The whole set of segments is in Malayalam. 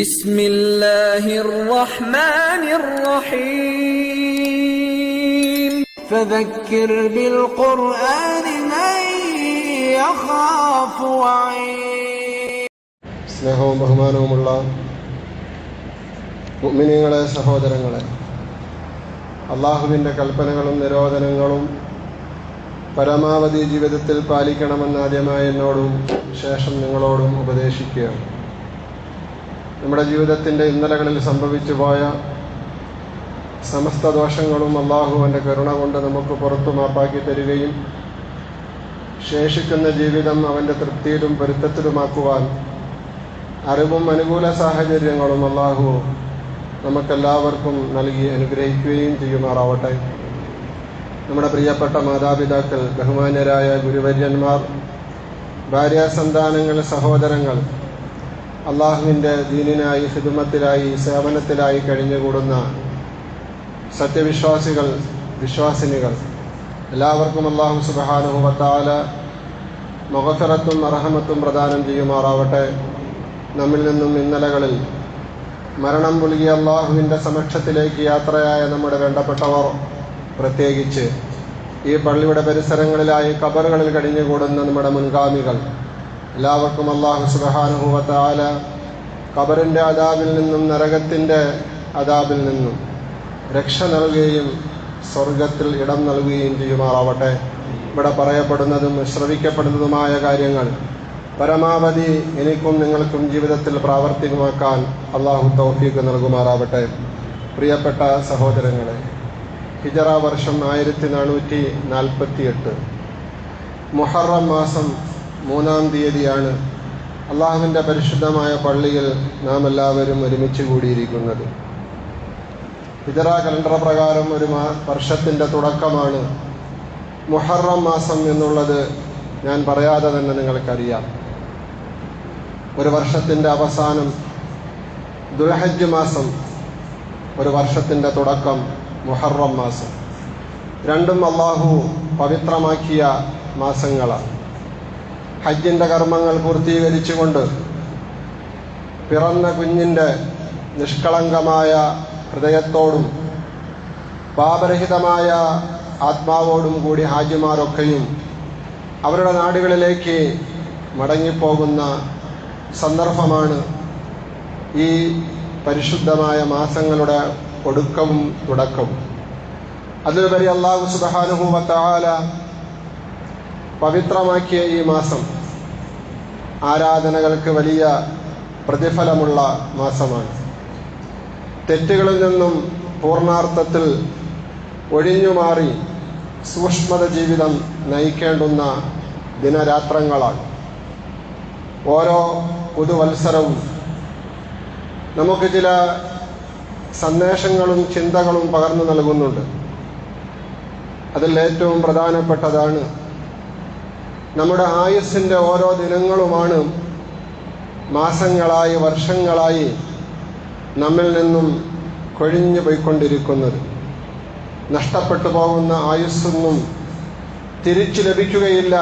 ബിസ്മില്ലാഹിർ റഹ്മാനിർ റഹീം. ഫദക്കിർ ബിൽ ഖുർആനി മൻ യഖാഫു വഈദ്. സ്നേഹവും ബഹുമാനവുമുള്ള മുഅ്മിനീങ്ങളെ, സഹോദരങ്ങളെ, അള്ളാഹുവിൻ്റെ കൽപ്പനകളും നിരോധനങ്ങളും പരമാവധി ജീവിതത്തിൽ പാലിക്കണമെന്ന് ആദ്യമായി എന്നോടും ശേഷം നിങ്ങളോടും ഉപദേശിക്കുകയാണ്. നമ്മുടെ ജീവിതത്തിൻ്റെ ഇന്നലകളിൽ സംഭവിച്ചു പോയ സമസ്ത ദോഷങ്ങളും അള്ളാഹുവിൻ്റെ കരുണ കൊണ്ട് നമുക്ക് പുറത്തു മാപ്പാക്കി തരികയും ശേഷിക്കുന്ന ജീവിതം അവൻ്റെ തൃപ്തിയിലും പൊരുത്തത്തിലുമാക്കുവാൻ അറിവും അനുകൂല സാഹചര്യങ്ങളും അള്ളാഹു നമുക്കെല്ലാവർക്കും നൽകി അനുഗ്രഹിക്കുകയും ചെയ്യുമാറാവട്ടെ. നമ്മുടെ പ്രിയപ്പെട്ട മാതാപിതാക്കൾ, ബഹുമാന്യരായ ഗുരുവര്യന്മാർ, ഭാര്യാസന്താനങ്ങൾ, സഹോദരങ്ങൾ, അള്ളാഹുവിൻ്റെ ദീനിനായി, ഖിദ്മത്തിലായി, സേവനത്തിലായി കഴിഞ്ഞുകൂടുന്ന സത്യവിശ്വാസികൾ, വിശ്വാസിനികൾ എല്ലാവർക്കും അള്ളാഹു സുബ്ഹാനഹു വ തആല മഗ്ഫിറത്തും റഹ്മത്തും പ്രദാനം ചെയ്യുമാറാവട്ടെ. നമ്മിൽ നിന്നും ഇന്നലകളിൽ മരണം പുൽകിയ അള്ളാഹുവിൻ്റെ സമക്ഷത്തിലേക്ക് യാത്രയായ നമ്മുടെ വേണ്ടപ്പെട്ടവർ, പ്രത്യേകിച്ച് ഈ പള്ളിയുടെ പരിസരങ്ങളിലായി ഖബറുകളിൽ കഴിഞ്ഞുകൂടുന്ന നമ്മുടെ മുൻഗാമികൾ എല്ലാവർക്കും അള്ളാഹു സുബ്ഹാനഹു വ തആല ഖബറിൻ്റെ അദാബിൽ നിന്നും നരകത്തിൻ്റെ അദാബിൽ നിന്നും രക്ഷ നൽകുകയും സ്വർഗത്തിൽ ഇടം നൽകുകയും ചെയ്യുമാറാവട്ടെ. ഇവിടെ പറയപ്പെടുന്നതും ശ്രവിക്കപ്പെടുന്നതുമായ കാര്യങ്ങൾ പരമാവധി എനിക്കും നിങ്ങൾക്കും ജീവിതത്തിൽ പ്രാവർത്തികമാക്കാൻ അള്ളാഹു തൗഫീഖ് നൽകുമാറാവട്ടെ. പ്രിയപ്പെട്ട സഹോദരങ്ങളെ, ഹിജറ വർഷം 1448 മുഹറം മാസം 3-ാം തീയതിയാണ് അള്ളാഹുവിൻ്റെ പരിശുദ്ധമായ പള്ളിയിൽ നാം എല്ലാവരും ഒരുമിച്ച് കൂടിയിരിക്കുന്നത്. ഹിജറ കലണ്ടർ പ്രകാരം ഒരു വർഷത്തിൻ്റെ തുടക്കമാണ് മുഹറം മാസം എന്നുള്ളത് ഞാൻ പറയാതെ തന്നെ നിങ്ങൾക്കറിയാം. ഒരു വർഷത്തിൻ്റെ അവസാനം ദുൽഹജ്ജ് മാസം, ഒരു വർഷത്തിൻ്റെ തുടക്കം മുഹറം മാസം. രണ്ടും അള്ളാഹു പവിത്രമാക്കിയ മാസങ്ങളാണ്. ഹജ്ജിൻ്റെ കർമ്മങ്ങൾ പൂർത്തീകരിച്ചുകൊണ്ട് പിറന്ന കുഞ്ഞിൻ്റെ നിഷ്കളങ്കമായ ഹൃദയത്തോടും പാപരഹിതമായ ആത്മാവോടും കൂടി ഹാജിമാരൊക്കെയും അവരുടെ നാടുകളിലേക്ക് മടങ്ങിപ്പോകുന്ന സന്ദർഭമാണ് ഈ പരിശുദ്ധമായ മാസങ്ങളുടെ ഒടുക്കവും തുടക്കവും. അതിലുപരി അല്ലാഹു സുബ്ഹാനഹു വ തആല പവിത്രമാക്കിയ ഈ മാസം ആരാധനകൾക്ക് വലിയ പ്രതിഫലമുള്ള മാസമാണ്. തെറ്റുകളിൽ നിന്നും പൂർണ്ണാർത്ഥത്തിൽ ഒഴിഞ്ഞുമാറി സൂക്ഷ്മത ജീവിതം നയിക്കേണ്ടുന്ന ദിനരാത്രങ്ങളാണ്. ഓരോ പുതുവത്സരവും നമുക്ക് ചില സന്ദേശങ്ങളും ചിന്തകളും പകർന്നു നൽകുന്നുണ്ട്. അതിൽ ഏറ്റവും പ്രധാനപ്പെട്ടതാണ് നമ്മുടെ ആയുസ്സിൻ്റെ ഓരോ ദിനങ്ങളുമാണ് മാസങ്ങളായി, വർഷങ്ങളായി നമ്മിൽ നിന്നും കൊഴിഞ്ഞു പോയിക്കൊണ്ടിരിക്കുന്നത്. നഷ്ടപ്പെട്ടു പോകുന്ന ആയുസ്സൊന്നും തിരിച്ചു ലഭിക്കുകയില്ല.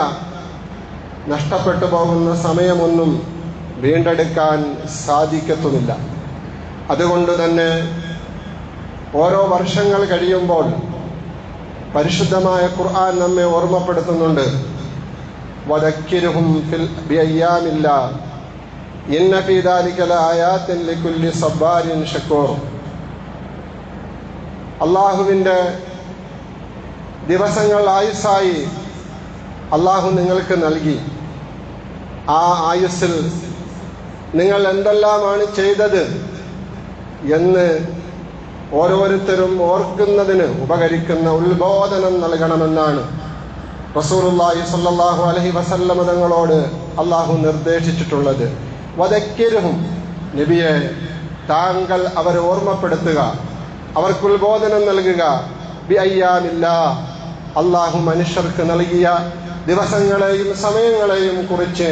നഷ്ടപ്പെട്ടു പോകുന്ന സമയമൊന്നും വീണ്ടെടുക്കാൻ സാധിക്കത്തുമില്ല. അതുകൊണ്ട് തന്നെ ഓരോ വർഷങ്ങൾ കഴിയുമ്പോൾ പരിശുദ്ധമായ ഖുർആൻ നമ്മെ ഓർമ്മപ്പെടുത്തുന്നുണ്ട്. വദക്കിരുഹും ബിഅയ്യാമില്ലാ ഇന്ന ഫീ ദാലിക ലആയാത്തിൻ ലികുല്ലി സബ്ബാരിൻ ശകൂർ. അള്ളാഹുവിൻ്റെ ദിവസങ്ങൾ ആയുസ്സായി അള്ളാഹു നിങ്ങൾക്ക് നൽകി. ആ ആയുസ്സിൽ നിങ്ങൾ എന്തെല്ലാമാണ് ചെയ്തത് എന്ന് ഓരോരുത്തരും ഓർക്കുന്നതിന് ഉപകരിക്കുന്ന ഉത്ബോധനം നൽകണമെന്നാണ് റസൂലുള്ളാഹി സ്വല്ലല്ലാഹു അലൈഹി വസല്ലമ തങ്ങളോട് അള്ളാഹു നിർദ്ദേശിച്ചിട്ടുള്ളത്. വദക്കിരുഹും, നബിയെ താങ്കൾ അവരെ ഓർമ്മപ്പെടുത്തുക, അവർക്ക് ഉത്ബോധനം നൽകുക. ബിഅയ്യാമില്ലാ, അള്ളാഹു മനുഷ്യർക്ക് നൽകിയ ദിവസങ്ങളെയും സമയങ്ങളെയും കുറിച്ച്.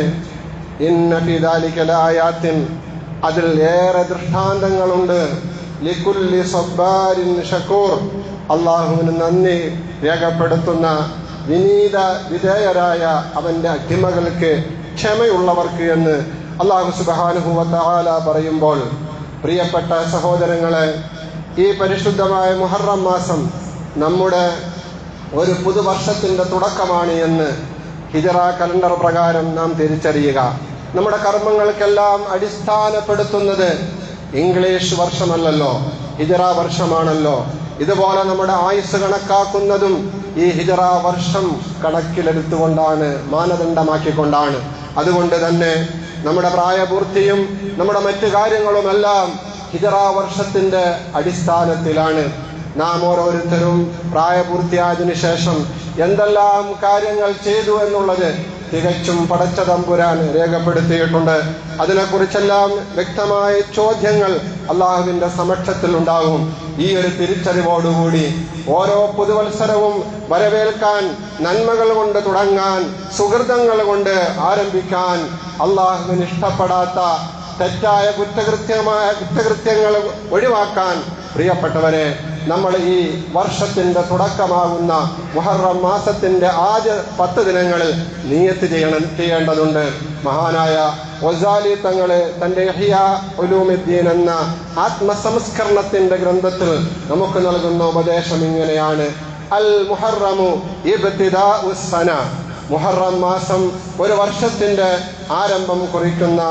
ഇന്ന ഫീ ദാലിക ലആയാത്തിൻ, അതിൽ ഏറെ ദൃഷ്ടാന്തങ്ങളുണ്ട്. ലികുല്ലി സബ്ബാരിൻ ശകൂർ, അള്ളാഹുവിന് നന്ദി രേഖപ്പെടുത്തുന്ന വിനീത വിധേയരായ അവൻ്റെ അടിമകൾക്ക്, ക്ഷമയുള്ളവർക്ക് എന്ന് അല്ലാഹു സുബ്ഹാനഹു വ തആല പറയുമ്പോൾ പ്രിയപ്പെട്ട സഹോദരങ്ങളെ, ഈ പരിശുദ്ധമായ മുഹറം മാസം നമ്മുടെ ഒരു പുതുവർഷത്തിൻ്റെ തുടക്കമാണ് എന്ന് ഹിജറ കലണ്ടർ പ്രകാരം നാം തിരിച്ചറിയുക. നമ്മുടെ കർമ്മങ്ങൾക്കെല്ലാം അടിസ്ഥാനപ്പെടുത്തുന്നത് ഇംഗ്ലീഷ് വർഷമല്ലല്ലോ, ഹിജറ വർഷമാണല്ലോ. ഇതുപോലെ നമ്മുടെ ആയുസ് കണക്കാക്കുന്നതും ഈ ഹിജറ വർഷം കണക്കിലെടുത്തുകൊണ്ടാണ്, മാനദണ്ഡമാക്കിക്കൊണ്ടാണ്. അതുകൊണ്ട് തന്നെ നമ്മുടെ പ്രായപൂർത്തിയും നമ്മുടെ മറ്റു കാര്യങ്ങളുമെല്ലാം ഹിജറ വർഷത്തിന്റെ അടിസ്ഥാനത്തിലാണ്. നാം ഓരോരുത്തരും പ്രായപൂർത്തിയായതിനു ശേഷം എന്തെല്ലാം കാര്യങ്ങൾ ചെയ്തു എന്നുള്ളത് തികച്ചും പടച്ച തമ്പുരാൻ രേഖപ്പെടുത്തിയിട്ടുണ്ട്. അതിനെക്കുറിച്ചെല്ലാം വ്യക്തമായ ചോദ്യങ്ങൾ അള്ളാഹുവിന്റെ സമക്ഷത്തിൽ ഉണ്ടാകും. ഈ ഒരു തിരിച്ചറിവോടുകൂടി ഓരോ പുതുവത്സരവും വരവേൽക്കാൻ, നന്മകൾ കൊണ്ട് തുടങ്ങാൻ, സുഹൃതങ്ങൾ കൊണ്ട് ആരംഭിക്കാൻ, അള്ളാഹുവിന് ഇഷ്ടപ്പെടാത്ത തെറ്റായ കുറ്റകൃത്യങ്ങൾ ഒഴിവാക്കാൻ പ്രിയപ്പെട്ടവരെ, നമ്മൾ ഈ വർഷത്തിന്റെ തുടക്കമാകുന്ന മുഹറം മാസത്തിന്റെ ആദ്യ 10 ദിനങ്ങളിൽ നിയത്ത് ചെയ്യേണ്ടതുണ്ട്. മഹാനായ ഗസാലി തങ്ങള് തന്റെ ഇഹ്യാ ഉലൂമുദ്ദീൻ എന്ന ആത്മസംസ്കരണത്തിന്റെ ഗ്രന്ഥത്തിൽ നമുക്ക് നൽകുന്ന ഉപദേശം ഇങ്ങനെയാണ്: അൽ മുഹറമു ഇബ്തിദാഉസ് സന. മുഹറം മാസം ഒരു വർഷത്തിന്റെ ആരംഭം കുറിക്കുന്ന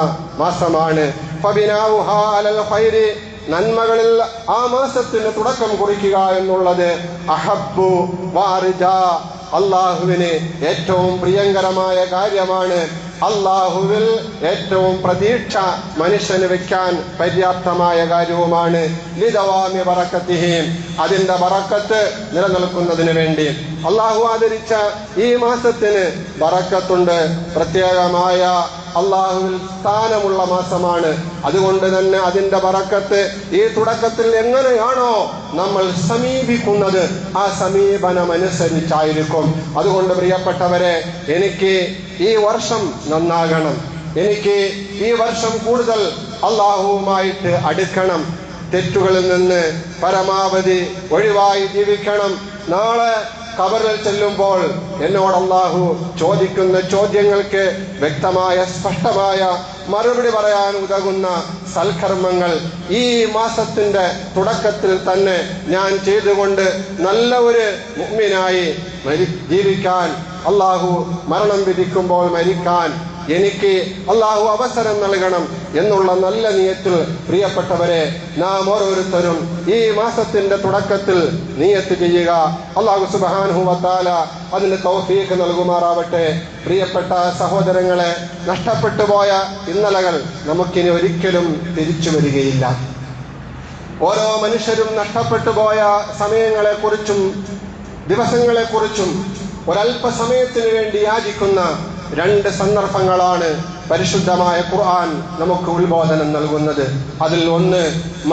മാസമാണ്. ഫബിനാഉഹാ അലൽ ഖൈരി, നന്മകളിൽ ആ മാസത്തിന് തുടക്കം കുറിക്കുക എന്നുള്ളത് അഹബ്ബു വാറിജ, അള്ളാഹുവിന് ഏറ്റവും പ്രിയങ്കരമായ കാര്യമാണ്. അള്ളാഹുവിൽ ഏറ്റവും പ്രതീക്ഷ മനുഷ്യന് വെക്കാൻ പര്യാപ്തമായ കാര്യവുമാണ്. ലിദവാമി ബറക്കത്തിഹി, അതിന്റെ ബറക്കത്ത് നിലനിൽക്കുന്നതിന് വേണ്ടി. അള്ളാഹു ആദരിച്ച ഈ മാസത്തിന് ബറക്കത്തുണ്ട്. പ്രത്യേകമായ അള്ളാഹുവിൽ സ്ഥാനമുള്ള മാസമാണ്. അതുകൊണ്ട് തന്നെ അതിന്റെ ബറക്കത്ത് ഈ തുടക്കത്തിൽ എങ്ങനെയാണോ നമ്മൾ സമീപിക്കുന്നത്, ആ സമീപനമനുസരിച്ചായിരിക്കും. അതുകൊണ്ട് പ്രിയപ്പെട്ടവരെ, എനിക്ക് ഈ വർഷം നന്നാകണം, എനിക്ക് ഈ വർഷം കൂടുതൽ അള്ളാഹുവുമായിട്ട് അടുക്കണം, തെറ്റുകളിൽ നിന്ന് പരമാവധി ഒഴിവായി ജീവിക്കണം. നാളെ ഖബറിൽ ചെല്ലുമ്പോൾ എന്നോട് അള്ളാഹു ചോദിക്കുന്ന ചോദ്യങ്ങൾക്ക് വ്യക്തമായ സ്പഷ്ടമായ മറുപടി പറയാൻ ഉതകുന്ന സൽക്കർമ്മങ്ങൾ ഈ മാസത്തിന്റെ തുടക്കത്തിൽ തന്നെ ഞാൻ ചെയ്തുകൊണ്ട് നല്ല ഒരു മുഅ്മിനായി ജീവിക്കാൻ, അള്ളാഹു മരണം വിധിക്കുമ്പോൾ മരിക്കാൻ എനിക്ക് അള്ളാഹു അവസരം നൽകണം എന്നുള്ള നല്ല നിയത്തിൽ പ്രിയപ്പെട്ടവരെ, നാം ഓരോരുത്തരും ഈ മാസത്തിന്റെ തുടക്കത്തിൽ നിയത്ത് ചെയ്യുക. അള്ളാഹു സുബ്ഹാനഹു വ തആല അതിന് തൗഫീഖ് നൽകുമാറാവട്ടെ. പ്രിയപ്പെട്ട സഹോദരങ്ങളെ, നഷ്ടപ്പെട്ടു പോയ ഇന്നലകൾ നമുക്കിനി ഒരിക്കലും തിരിച്ചു വരികയില്ല. ഓരോ മനുഷ്യരും നഷ്ടപ്പെട്ടു പോയ സമയങ്ങളെക്കുറിച്ചും ദിവസങ്ങളെക്കുറിച്ചും ഒരല്പസമയത്തിന് വേണ്ടി യാചിക്കുന്ന 2 സന്ദർഭങ്ങളാണ് പരിശുദ്ധമായ ഖുർആൻ നമുക്ക് ഉത്ബോധനം നൽകുന്നത്. അതിൽ ഒന്ന്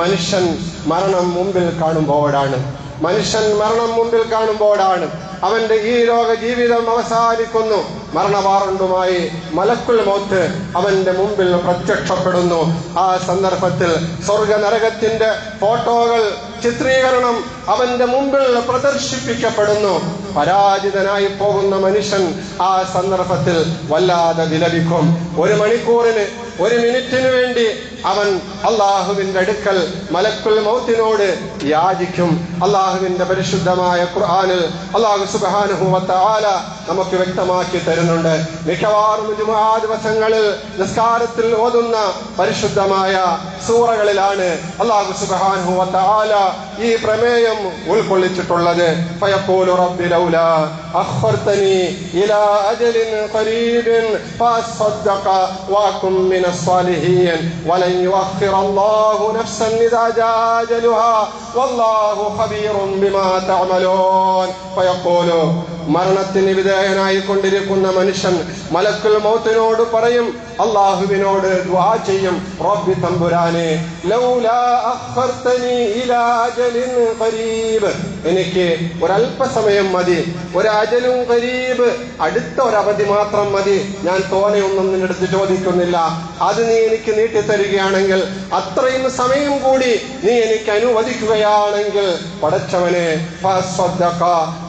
മനുഷ്യൻ മരണം മുമ്പിൽ കാണുമ്പോഴാണ്. മനുഷ്യൻ മരണം മുമ്പിൽ കാണുമ്പോഴാണ് അവന്റെ ഈ ലോക ജീവിതം അവസാനിക്കുന്നു. മരണവാറണ്ടുമായി മലക്കുൽ മൗത്ത് അവന്റെ മുമ്പിൽ പ്രത്യക്ഷപ്പെടുന്നു. ആ സന്ദർഭത്തിൽ സ്വർഗ നരകത്തിന്റെ ഫോട്ടോകൾ, ചിത്രീകരണം അവന്റെ മുമ്പിൽ പ്രദർശിപ്പിക്കപ്പെടുന്നു. പരാജിതനായി പോകുന്ന മനുഷ്യൻ ആ സന്ദർഭത്തിൽ വല്ലാതെ വിലപിക്കും. 1 മണിക്കൂറിന് 1 മിനിറ്റിന് വേണ്ടി അവൻ അള്ളാഹുവിന്റെ അടുക്കൽ മലക്കുൽ മൗത്തിനോട് യാചിക്കും. അള്ളാഹുവിന്റെ പരിശുദ്ധമായ ഖുർആനിൽ അള്ളാഹു സുബ്ഹാനഹു വ തആല നമുക്ക് വ്യക്തമാക്കി തരുന്നുണ്ട്. മിക്കവാറും ജുമുഅ ദിവസങ്ങളിൽ നിസ്കാരത്തിൽ ഓതുന്ന പരിശുദ്ധമായ സൂറകളിലാണ് അള്ളാഹു സുബ്ഹാനഹു വ തആല ഈ പ്രമേയം ഉൾക്കൊള്ളിച്ചിട്ടുള്ളത്. ഫയഖൂലു റബ്ബി ലൗലാ അഖർതനി ഇലാ അജലിൻ ഖരീബിൻ ഫഅസ്സദ്ദഖ വഅകും മിനസ് സാലിഹീൻ വലൻ യുഅഖിറല്ലാഹു നഫ്സൻ ഇദാ ജാഅ അജലുഹാ വല്ലാഹു ഖബീറുൻ ബിമാ തഅമലൂൻ. ഫയഖൂലു, മരണത്തിന് വിധേയനായി കൊണ്ടിരിക്കുന്ന മനുഷ്യൻ മലക്കുൽ മൗത്തിനോട് പറയും, അള്ളാഹുവിനോട് ദുആ ചെയ്യും, റബ്ബി തമ്പുരാനെ ലൗലാ അഖർതനി ഇലാ അജലിൻ ഖരീബ്, എനിക്ക് ഒരല്പസമയം മതി, ഒരു അജലും ഖരീബ്, അടുത്ത ഒരവധി മാത്രം മതി, ഞാൻ തോനെയൊന്നും നിന്നെടുത്ത് ചോദിക്കുന്നില്ല, അത് നീ എനിക്ക് നീട്ടിത്തരികയാണെങ്കിൽ, അത്രയും സമയം കൂടി നീ എനിക്ക് അനുവദിക്കുകയാണെങ്കിൽ, പടച്ചവനെ ഫഅസ്സദ്ദഖ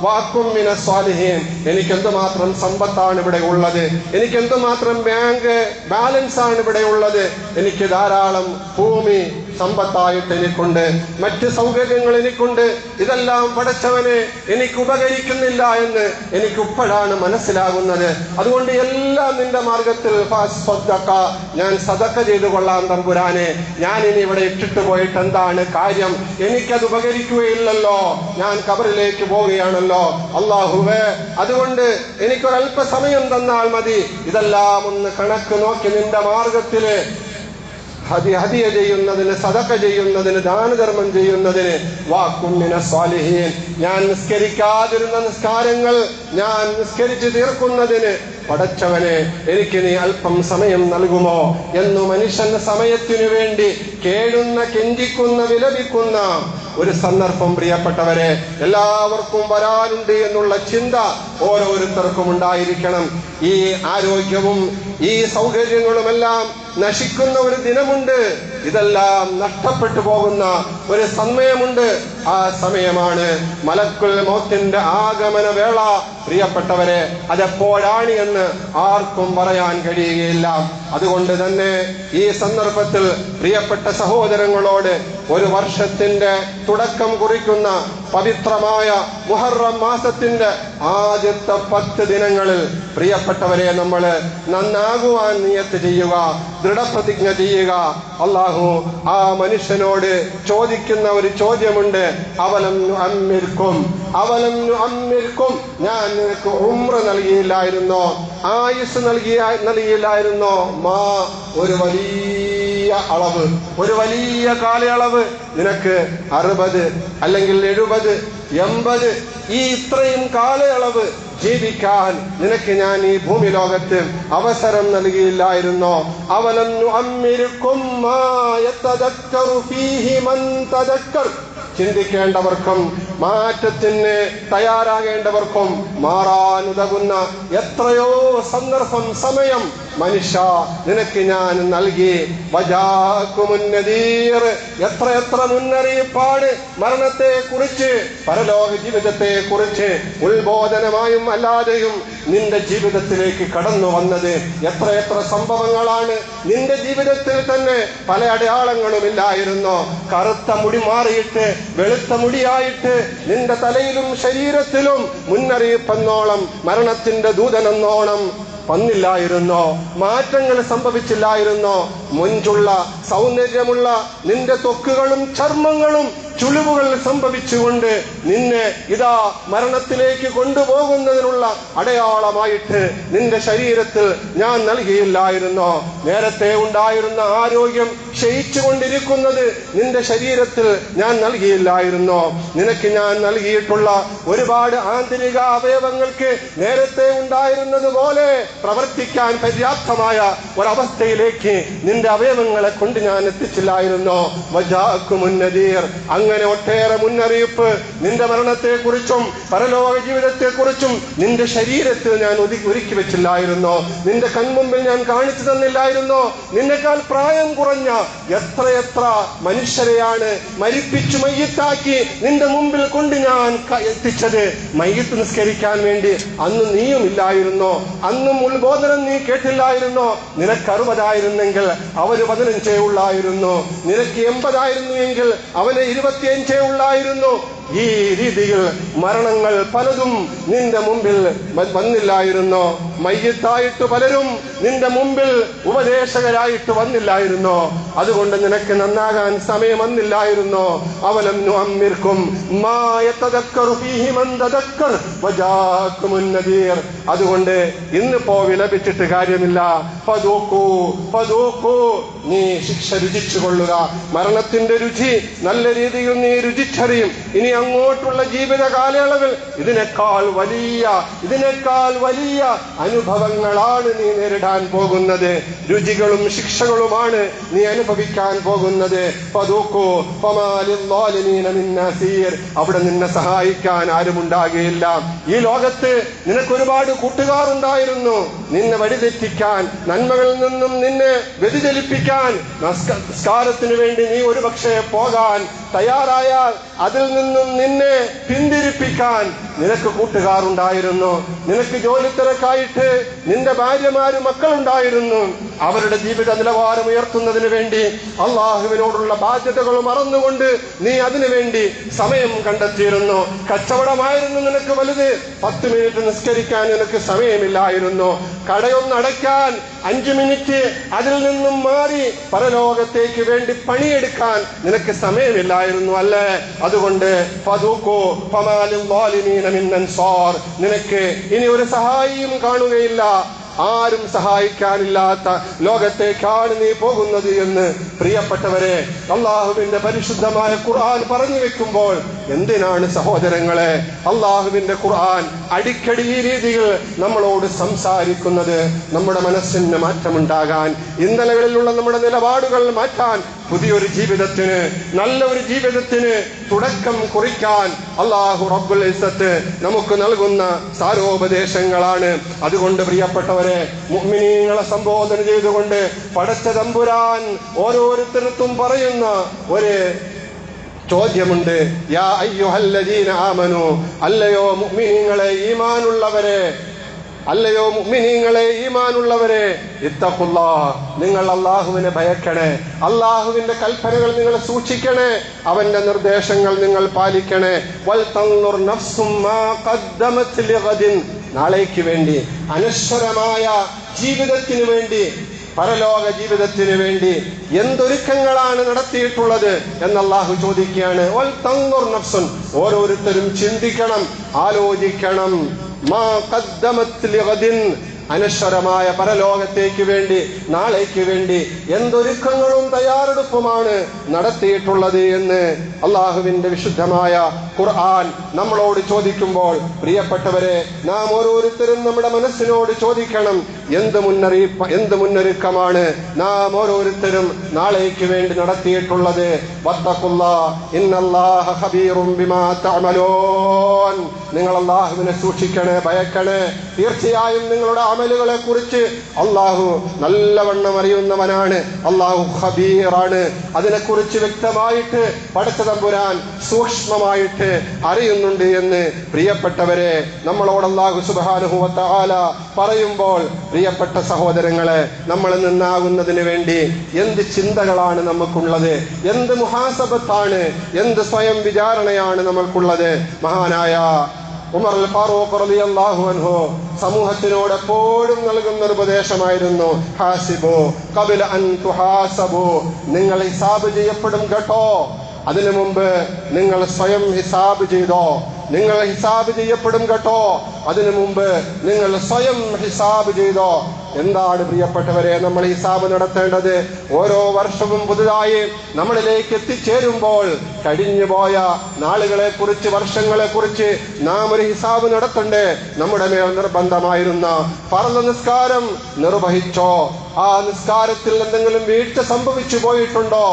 വഅകും മിനസ് സാലിഹീൻ, സ്വാലിഹീൻ, എനിക്ക് എന്തുമാത്രം സമ്പത്താണ് ഇവിടെ ഉള്ളത്, എനിക്ക് എന്തുമാത്രം ബാങ്ക് ബാലൻസ് ആണ് ഇവിടെ ഉള്ളത്, എനിക്ക് ധാരാളം ഭൂമി സമ്പത്തായിട്ട് എനിക്കുണ്ട്, മറ്റ് സൗകര്യങ്ങൾ എനിക്കുണ്ട്, ഇതെല്ലാം പടച്ചവനെ എനിക്ക് ഉപകരിക്കുന്നില്ല എന്ന് എനിക്ക് ഇപ്പോഴാണ് മനസ്സിലാകുന്നത്. അതുകൊണ്ട് എല്ലാം നിന്റെ മാർഗത്തിൽ ഞാൻ സദഖ ചെയ്തു കൊള്ളാം തമ്പുരാനെ. ഞാൻ ഇനി ഇവിടെ ഇട്ടിട്ട് പോയിട്ട് എന്താണ് കാര്യം? എനിക്കത് ഉപകരിക്കുകയില്ലല്ലോ, ഞാൻ ഖബറിലേക്ക് പോവുകയാണല്ലോ അല്ലാഹുവേ. അതുകൊണ്ട് എനിക്കൊരല്പസമയം തന്നാൽ മതി, ഇതെല്ലാം ഒന്ന് കണക്ക് നോക്കി നിന്റെ മാർഗത്തില് ഹദിയ ചെയ്യുന്നതിന്, സദഖ ചെയ്യുന്നതിന്, ദാനധർമ്മം ചെയ്യുന്നതിന്, വാക്കും മിന സ്വാലിഹീൻ, ഞാൻ നിസ്കരിക്കാതിരുന്ന നിസ്കാരങ്ങൾ ഞാൻ നിസ്കരിച്ച് തീർക്കുന്നതിന് പടച്ചവനെ എനിക്ക് നീ അല്പം സമയം നൽകുമോ എന്നു മനുഷ്യൻ സമയത്തിനു വേണ്ടി കേഴുന്ന, കെഞ്ചിക്കുന്ന, വിലപിക്കുന്ന ഒരു സന്ദർഭം പ്രിയപ്പെട്ടവരെ എല്ലാവർക്കും വരാനുണ്ട് എന്നുള്ള ചിന്ത ഓരോരുത്തർക്കും ഉണ്ടായിരിക്കണം. ഈ ആരോഗ്യവും ഈ സൗകര്യങ്ങളുമെല്ലാം നശിക്കുന്ന ഒരു ദിനമുണ്ട്, ഇതെല്ലാം നഷ്ടപ്പെട്ടു പോകുന്ന ഒരു സമയമുണ്ട്. ആ സമയമാണ് മലക്കുൽ മൗത്തിന്റെ ആഗമന വേള. പ്രിയപ്പെട്ടവരെ, അതെപ്പോഴാണ് എന്ന് ആർക്കും പറയാൻ കഴിയുകയില്ല. അതുകൊണ്ട് തന്നെ ഈ സന്ദർഭത്തിൽ പ്രിയപ്പെട്ട സഹോദരങ്ങളോട് ഒരു വർഷത്തിന്റെ തുടക്കം കുറിക്കുന്ന പവിത്രമായ മുഹറം മാസത്തിന്റെ ആദ്യത്തെ 10 ദിനങ്ങളിൽ പ്രിയപ്പെട്ടവരെ നമ്മൾ നന്നാകുവാൻ നിയത്ത് ചെയ്യുക, ദൃഢപ്രതിജ്ഞ ചെയ്യുക. അല്ലാഹു ആ മനുഷ്യനോട് ചോദിക്കുന്ന ഒരു ചോദ്യമുണ്ട്, അവലം നുഅമ്മിർക്കും, അവലം നുഅമ്മിർക്കും, ഞാൻ നിനക്ക് ഉംറ നൽകിയില്ലായിരുന്നോ, ആയുസ് നൽകിയില്ലായിരുന്നോ? ഒരു വലിയ അളവ്, ഒരു വലിയ കാലയളവ് നിനക്ക് 60 അല്ലെങ്കിൽ 70, 80 ഈ ഇത്രയും കാലയളവ് ജീവിക്കാൻ നിനക്ക് ഞാൻ ഈ ഭൂമി ലോകത്ത് അവസരം നൽകിയില്ലായിരുന്നോ? അവലം നുഅമ്മിർക്കും മാ യതദക്കറു ഫീഹി മൻ തദക്കർ, ചിന്തിക്കേണ്ടവർക്കും മാറ്റത്തിന് തയ്യാറാകേണ്ടവർക്കും മാറാനുതകുന്ന എത്രയോ സന്ദർഭം, സമയം മനുഷ്യ നിനക്ക് ഞാൻ നൽകി. വജാകുമുന്നദീർ, എത്രയെത്ര മുന്നറിയിപ്പാണ് മരണത്തെ കുറിച്ച്, പരലോക ജീവിതത്തെ കുറിച്ച് ഉത്ബോധനമായും അല്ലാതെയും നിന്റെ ജീവിതത്തിലേക്ക് കടന്നു വന്നത്. എത്രയെത്ര സംഭവങ്ങളാണ് നിന്റെ ജീവിതത്തിൽ തന്നെ പല അടയാളങ്ങളും ഇല്ലായിരുന്നോ? കറുത്ത മുടി മാറിയിട്ട് വെളുത്ത മുടിയായിട്ട് നിന്റെ തലയിലും ശരീരത്തിലും മുന്നറിയിപ്പെന്നോളം മരണത്തിന്റെ ദൂതനെന്നോണം വന്നില്ലായിരുന്നോ? മാറ്റങ്ങൾ സംഭവിച്ചില്ലായിരുന്നോ? മുഞ്ചുള്ള സൗന്ദര്യമുള്ള നിന്റെ ത്വക്കുകളും ചർമ്മങ്ങളും ചുളിവുകൾ സംഭവിച്ചുകൊണ്ട് നിന്നെ ഇതാ മരണത്തിലേക്ക് കൊണ്ടുപോകുന്നതിനുള്ള അടയാളമായിട്ട് നിന്റെ ശരീരത്തിൽ ഞാൻ നൽകിയില്ലായിരുന്നോ? നേരത്തെ ഉണ്ടായിരുന്ന ആരോഗ്യം ക്ഷയിച്ചുകൊണ്ടിരിക്കുന്നത് നിന്റെ ശരീരത്തിൽ ഞാൻ നൽകിയില്ലായിരുന്നോ? നിനക്ക് ഞാൻ നൽകിയിട്ടുള്ള ഒരുപാട് ആന്തരിക അവയവങ്ങൾക്ക് നേരത്തെ ഉണ്ടായിരുന്നത് പോലെ പ്രവർത്തിക്കാൻ പര്യാപ്തമായ ഒരവസ്ഥയിലേക്ക് നിന്റെ അവയവങ്ങളെ കൊണ്ട് ഞാൻ എത്തിച്ചില്ലായിരുന്നോ? വജാകുമുന്നദീർ, അങ്ങനെ ഒട്ടേറെ മുന്നറിയിപ്പ് നിന്റെ മരണത്തെ കുറിച്ചും പരലോക ജീവിതത്തെ കുറിച്ചും നിന്റെ ശരീരത്തിൽ ഞാൻ ഒരുക്കി വെച്ചില്ലായിരുന്നോ? നിന്റെ കൺമുമ്പിൽ ഞാൻ കാണിച്ചു തന്നില്ലായിരുന്നോ? നിന്നെക്കാൾ പ്രായം കുറഞ്ഞ എത്രയെത്ര മനുഷ്യരെയാണ് മരിപ്പിച്ചു മയ്യിത്താക്കി നിന്റെ മുമ്പിൽ കൊണ്ട് ഞാൻ എത്തിച്ചത്. മയ്യിത്ത് നിസ്കരിക്കാൻ വേണ്ടി അന്ന് നീയും ഇല്ലായിരുന്നോ? അന്നും ഉത്ബോധനം നീ കേട്ടില്ലായിരുന്നോ? നിനക്ക് 60 അവന് 15 ഉള്ളായിരുന്നു, നിനക്ക് 80 എങ്കിൽ അവന് 25 ഉള്ളായിരുന്നു. ഈ രീതിയിൽ മരണങ്ങൾ പലതും നിന്റെ മുമ്പിൽ വന്നില്ലായിരുന്നോ? മയ്യിത്തായിട്ട് പലരും നിന്റെ മുമ്പിൽ ഉപദേശകരായിട്ട് വന്നില്ലായിരുന്നോ? അതുകൊണ്ട് നിനക്ക് നന്നാകാൻ സമയം വന്നില്ലായിരുന്നോ? അവലം നുഅമ്മിർക്കും മാ യതദക്കറു ഫീഹി മൻ തദക്കർ വജാകുമുന്നദീർ. അതുകൊണ്ട് ഇന്നിപ്പോ വിലപിച്ചിട്ട് കാര്യമില്ല. ഫദൂഖു ഫദൂഖു, നീ ശിക്ഷ രുചിച്ചു കൊള്ളുക. മരണത്തിന്റെ രുചി നല്ല രീതിയിൽ നീ രുചിച്ചറിയും. ഇനി അങ്ങോട്ടുള്ള ജീവിത കാലയളവിൽ ഇതിനേക്കാൾ വലിയ അനുഭവങ്ങളാണ് നീ നേരിടാൻ പോകുന്നത്. രുചികളും ശിക്ഷകളുമാണ് നീ അനുഭവിക്കാൻ പോകുന്നത്. ഫദൂഖു ഫമാ ലിദ്ദാലിമീന മിൻ നസീർ, അവിടെ നിന്നെ സഹായിക്കാൻ ആരുമുണ്ടാകുകയില്ല. ഈ ലോകത്ത് നിനക്ക് ഒരുപാട് കൂട്ടുകാർ ഉണ്ടായിരുന്നു, നിന്നെ വഴിതെറ്റിക്കാൻ, നന്മകളിൽ നിന്നും നിന്നെ വ്യതിചലിപ്പിക്കാൻ. നമസ്കാരത്തിന് വേണ്ടി നീ ഒരുപക്ഷെ പോകാൻ തയ്യാറായാൽ അതിൽ നിന്നും നിന്നെ പിന്തിരിപ്പിക്കാൻ നിനക്ക് കൂട്ടുകാരുണ്ടായിരുന്നു, നിനക്ക് ജോലി തിരക്കായിട്ട് നിന്റെ ഭാര്യമാരും മക്കളുണ്ടായിരുന്നു. അവരുടെ ജീവിത നിലവാരം ഉയർത്തുന്നതിന് വേണ്ടി അള്ളാഹുവിനോടുള്ള ബാധ്യതകൾ മറന്നുകൊണ്ട് നീ അതിനു വേണ്ടി സമയം കണ്ടെത്തിയിരുന്നു. കച്ചവടമായിരുന്നു നിനക്ക് വലുത്, 10 മിനിറ്റ് നിസ്കരിക്കാൻ നിനക്ക് സമയമില്ലായിരുന്നു. കടയൊന്നടയ്ക്കാൻ 5 മിനിറ്റ് അതിൽ നിന്നും മാറി പരലോകത്തേക്ക് വേണ്ടി പണിയെടുക്കാൻ നിനക്ക് സമയമില്ലായിരുന്നു അല്ലേ? അതുകൊണ്ട് നിനക്ക് ഇനി ഒരു സഹായിയും കാണുകയില്ല, ആരും സഹായിക്കാനില്ലാത്ത ലോകത്തേക്കാണ് നീ പോകുന്നത് എന്ന് പ്രിയപ്പെട്ടവരെ അള്ളാഹുവിന്റെ പരിശുദ്ധമായ ഖുർആൻ പറഞ്ഞു വെക്കുമ്പോൾ എന്തിനാണ് സഹോദരങ്ങളെ അള്ളാഹുവിന്റെ ഖുർആൻ അടിക്കടി ഈ രീതിയിൽ നമ്മളോട് സംസാരിക്കുന്നത്? നമ്മുടെ മനസ്സിന് മാറ്റമുണ്ടാകാൻ, ഇന്നലകളിലുള്ള നമ്മുടെ നിലപാടുകൾ മാറ്റാൻ, പുതിയൊരു ജീവിതത്തിന്, നല്ലൊരു ജീവിതത്തിന് തുടക്കം കുറിക്കാൻ അല്ലാഹു റബ്ബുൽ ഇസ്സത്ത് നമുക്ക് നൽകുന്ന സാരോപദേശങ്ങളാണ്. അതുകൊണ്ട് പ്രിയപ്പെട്ടവരെ, മുഅ്മിനീങ്ങളെ സംബോധന ചെയ്തുകൊണ്ട് പടച്ച തമ്പുരാൻ ഓരോരുത്തർക്കും പറയുന്ന ഒരു ചോദ്യമുണ്ട്. യാ അയ്യുഹല്ലദീന ആമനു, അല്ലയോ മുഅ്മിനീങ്ങളെ ഈമാനുള്ളവരെ, അല്ലയോ മുഅ്മിനീങ്ങളെ ഈമാനുള്ളവരെ, ഇത്തഖുല്ലാഹ്, നിങ്ങൾ അല്ലാഹുവിനെ ഭയക്കണേ, അല്ലാഹുവിന്റെ കൽപ്പനകൾ നിങ്ങൾ സൂക്ഷിക്കണേ, അവന്റെ നിർദ്ദേശങ്ങൾ നിങ്ങൾ പാലിക്കണേ. വൽ തൻദുർ നഫ്സും മാ ഖദ്ദമത് ലിഗദിൻ, നാളേക്ക് വേണ്ടി, അനശ്വരമായ ജീവിതത്തിന് വേണ്ടി, പരലോക ജീവിതത്തിന് വേണ്ടി എന്തൊരുക്കങ്ങളാണ് നടത്തിയിട്ടുള്ളത് എന്ന് അല്ലാഹു ചോദിക്കുകയാണ്. വൽ തൻദുർ നഫ്സുൻ, ഓരോരുത്തരും ചിന്തിക്കണം, ആലോചിക്കണം. മാ ഖദ്ദമത് ലിഗദിൻ, അനശ്വരമായ പരലോകത്തേക്ക് വേണ്ടി, നാളേക്ക് വേണ്ടി എന്തൊരുക്കങ്ങളും തയ്യാറെടുപ്പുമാണ് നടത്തിയിട്ടുള്ളത് എന്ന് അള്ളാഹുവിന്റെ വിശുദ്ധമായ ഖുർആൻ നമ്മളോട് ചോദിക്കുമ്പോൾ പ്രിയപ്പെട്ടവരെ, നാം ഓരോരുത്തരും നമ്മുടെ മനസ്സിനോട് ചോദിക്കണം, എന്ത് മുന്നൊരുക്കമാണ് നാം ഓരോരുത്തരും നാളേക്ക് വേണ്ടി നടത്തിയിട്ടുള്ളത്? വത്തഖുല്ലാഹ് ഇന്നല്ലാഹ ഖബീറും ബിമാ തഅമലൂൻ, നിങ്ങൾ അല്ലാഹുവിനെ സൂക്ഷിക്കണേ, ഭയക്കണേ. തീർച്ചയായും നിങ്ങളുടെ അമലുകളെ കുറിച്ച് അല്ലാഹു നല്ലവണ്ണം അറിയുന്നവനാണ്, അല്ലാഹു ഖബീറാണ്. അതിനെക്കുറിച്ച് വ്യക്തമായിട്ട് പടച്ച തമ്പുരാൻ സൂക്ഷ്മമായിട്ട് അറിയുന്നുണ്ട് എന്ന് പ്രിയപ്പെട്ടവരെ നമ്മളോട് അല്ലാഹു സുബ്ഹാനഹു വ തആല പറയുമ്പോൾ, പ്രിയപ്പെട്ട സഹോദരങ്ങളെ, നമ്മൾ നിന്നാകുന്നതിന് വേണ്ടി എന്ത് ചിന്തകളാണ് നമുക്കുള്ളത്, എന്ത് മുഹാസബത്താണ്, എന്ത് സ്വയം വിചാരണയാണ് നമ്മൾക്കുള്ളത്. മഹാനായ ഉമർ അൽ ഫാറൂഖ് റളിയല്ലാഹു അൻഹു സമൂഹത്തിനോട് എപ്പോഴും നൽകുന്ന ഒരു ഉപദേശമായിരുന്നു, ഹാസിബു ഖബല അൻ തുഹാസബു, നിങ്ങൾ ഹിസാബ് ചെയ്യപ്പെടും കേട്ടോ, അതിനു മുമ്പ് നിങ്ങൾ സ്വയം ഹിസാബ് ചെയ്തോ. നിങ്ങൾ ഹിസാബ് ചെയ്യപ്പെടും കേട്ടോ, അതിനു മുമ്പ് നിങ്ങൾ സ്വയം ഹിസാബ് ചെയ്തോ. എന്താണ് പ്രിയപ്പെട്ടവരെ നമ്മൾ ഹിസാബ് നടത്തേണ്ടത്? ഓരോ വർഷവും പുതുതായി നമ്മളിലേക്ക് എത്തിച്ചേരുമ്പോൾ കഴിഞ്ഞുപോയ നാളുകളെ കുറിച്ച്, വർഷങ്ങളെ കുറിച്ച് നാം ഒരു ഹിസാബ് നടത്തണ്ടേ? നമ്മുടെ മേൽ നിർബന്ധമായിരുന്ന ഫർള് നിസ്കാരം നിർവഹിച്ചോ? ആ നിസ്കാരത്തിൽ എന്തെങ്കിലും വീഴ്ച സംഭവിച്ചു പോയിട്ടുണ്ടോ?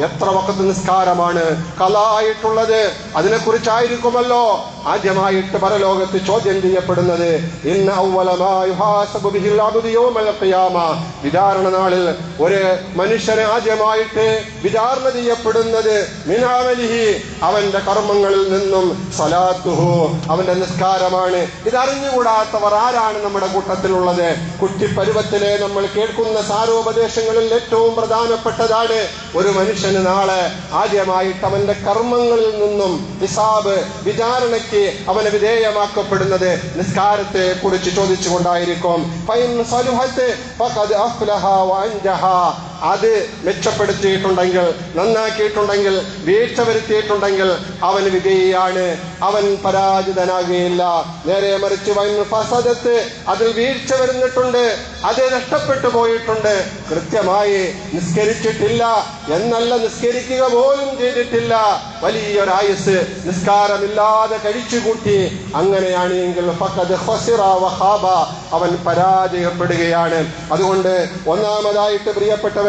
എത്ര വഖത്ത് നിസ്കാരമാണ് ഖളായിട്ടുള്ളത്? അതിനെക്കുറിച്ചായിരിക്കുമല്ലോ ആദ്യമായിട്ട് പരലോകത്ത് ചോദ്യം ചെയ്യപ്പെടുന്നത്. ഇന്ന അവ്വല മാ യുഹാസബു ബിഹിൽ അബ്ദു യൗമൽ ഖിയാമ, വിചാരണ നാളിൽ ഒരു മനുഷ്യനെ ആദ്യമായിട്ട് വിചാരണ ചെയ്യപ്പെടുന്നത് മിൻ അമലിഹി, അവന്റെ കർമ്മങ്ങളിൽ നിന്നും, സ്വലാത്തുഹു, അവന്റെ നിസ്കാരമാണ്. ഇതറിഞ്ഞുകൂടാത്തവർ ആരാണ് നമ്മുടെ കൂട്ടത്തിലുള്ളത്? കുട്ടിപ്പരുവത്തിലെ നമ്മൾ കേൾക്കുന്ന സാരോപദേശങ്ങളിൽ ഏറ്റവും പ്രധാനപ്പെട്ടതാണ്, ഒരു മനുഷ്യന് നാളെ ആദ്യമായിട്ട് അവന്റെ കർമ്മങ്ങളിൽ നിന്നും ഹിസാബ്, വിചാരണയ്ക്ക് അവന് വിധേയമാക്കപ്പെടുന്നത് നിസ്കാരത്തെ കുറിച്ച് ചോദിച്ചുകൊണ്ടായിരിക്കും. അത് മെച്ചപ്പെടുത്തിയിട്ടുണ്ടെങ്കിൽ, നന്നാക്കിയിട്ടുണ്ടെങ്കിൽ, വീഴ്ച വരുത്തിയിട്ടുണ്ടെങ്കിൽ അവന് വിജയിയാണ്, അവൻ പരാജിതനാകുകയില്ല. നേരെ മറിച്ച് ഫസദത്ത്, അതിൽ വീഴ്ച വരുന്നിട്ടുണ്ട്, അത് നഷ്ടപ്പെട്ടു പോയിട്ടുണ്ട്, കൃത്യമായി നിസ്കരിച്ചിട്ടില്ല എന്നല്ല, നിസ്കരിക്കുക പോലും ചെയ്തിട്ടില്ല, വലിയൊരായുസ് നിസ്കാരമില്ലാതെ കഴിച്ചുകൂട്ടി, അങ്ങനെയാണ് എങ്കിൽ ഫഖദ് ഖസിറ വഖാബ, അവൻ പരാജയപ്പെടുകയാണ്. അതുകൊണ്ട് ഒന്നാമതായിട്ട് പ്രിയപ്പെട്ടവരെ,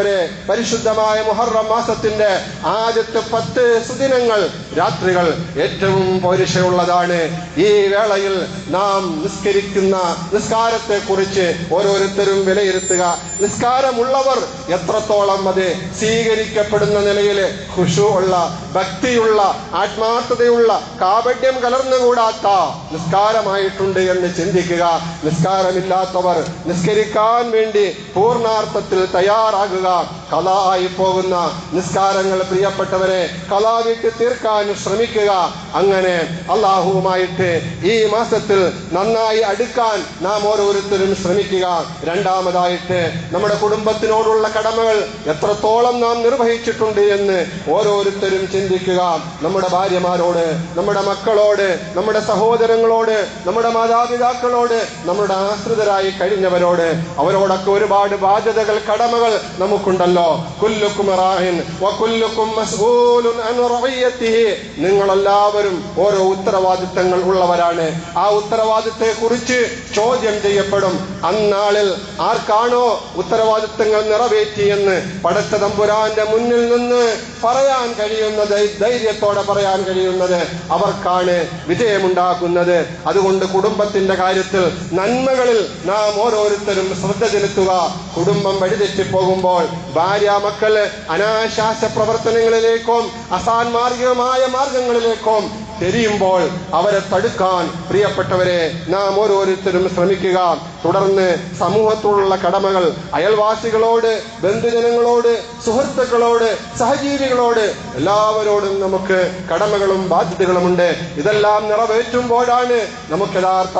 പരിശുദ്ധമായ മുഹറം മാസത്തിന്റെ ആദ്യത്തെ 10 സുദിനങ്ങൾ, രാത്രികൾ ഏറ്റവും പൗരുഷമുള്ളതാണ്. ഈ വേളയിൽ നാം നിസ്കരിക്കുന്ന നിസ്കാരത്തെ കുറിച്ച് ഓരോരുത്തരും വിലയിരുത്തുക. നിസ്കാരമുള്ളവർ എത്രത്തോളം അത് സ്വീകരിക്കപ്പെടുന്ന നിലയിൽ ഖുശൂ ഉള്ള, ഭക്തിയുള്ള, ആത്മാർത്ഥതയുള്ള, കാപട്യം കലർന്നുകൂടാത്ത നിസ്കാരമായിട്ടുണ്ട് എന്ന് ചിന്തിക്കുക. നിസ്കാരമില്ലാത്തവർ നിസ്കരിക്കാൻ വേണ്ടി പൂർണ്ണാർത്ഥത്തിൽ തയ്യാറാകുക. ഖളാ ആയി പോകുന്ന നിസ്കാരങ്ങൾ പ്രിയപ്പെട്ടവരെ ഖളാ വിട്ട് തീർക്കാൻ ശ്രമിക്കുക. അങ്ങനെ അള്ളാഹുവുമായിട്ട് ഈ മാസത്തിൽ നന്നായി അടുക്കാൻ നാം ഓരോരുത്തരും ശ്രമിക്കുക. രണ്ടാമതായിട്ട് നമ്മുടെ കുടുംബത്തിനോടുള്ള കടമകൾ എത്രത്തോളം നാം നിർവഹിച്ചിട്ടുണ്ട് എന്ന് ഓരോരുത്തരും ചിന്തിക്കുക. നമ്മുടെ ഭാര്യമാരോട്, നമ്മുടെ മക്കളോട്, നമ്മുടെ സഹോദരങ്ങളോട്, നമ്മുടെ മാതാപിതാക്കളോട്, നമ്മുടെ ആശ്രിതരായി കഴിഞ്ഞവരോട്, അവരോടൊക്കെ ഒരുപാട് ബാധ്യതകൾ, കടമകൾ നമുക്കുണ്ടല്ലോ. കുല്ലുക്കും റാഇൻ വകുല്ലുക്കും മസ്ഊലുൻ അൻ റഇയതിഹി. നിങ്ങളെല്ലാവരും ഓരോ ഉത്തരവാദിത്തങ്ങൾ ഉള്ളവരാണ്. ആ ഉത്തരവാദിത്തത്തെ കുറിച്ച് ചോദ്യം ചെയ്യപ്പെടും. അന്നാളിൽ ആർക്കാണോ ഉത്തരവാദിത്തങ്ങൾ നിറവേറ്റിയെന്ന് പടച്ച തമ്പുരാന്റെ മുന്നിൽ നിന്ന് പറയാൻ കഴിയുന്നത്, ധൈര്യത്തോടെ പറയാൻ കഴിയുന്നത് അവർക്കാണ് വിജയമുണ്ടാക്കുന്നത്. അതുകൊണ്ട് കുടുംബത്തിന്റെ കാര്യത്തിൽ നന്മകളിൽ നാം ഓരോരുത്തരും ശ്രദ്ധ ചെലുത്തുക. കുടുംബം വഴിതെറ്റിപ്പോകുമ്പോൾ ഭാര്യ മക്കള് അനാശാസ്യ പ്രവർത്തനങ്ങളിലേക്കും അസാൻമാർഗികമായ മാർഗങ്ങളിലേക്കും തിരിയുമ്പോൾ അവരെ തടുക്കാൻ പ്രിയപ്പെട്ടവരെ നാം ഓരോരുത്തരും ശ്രമിക്കുക. തുടർന്ന് സമൂഹത്തോടുള്ള കടമകൾ, അയൽവാസികളോട്, ബന്ധുജനങ്ങളോട്, സുഹൃത്തുക്കളോട്, സഹജീവികളോട് എല്ലാവരോടും നമുക്ക് കടമകളും ബാധ്യതകളുമുണ്ട്. ഇതെല്ലാം നിറവേറ്റുമ്പോഴാണ് നമുക്ക് യഥാർത്ഥ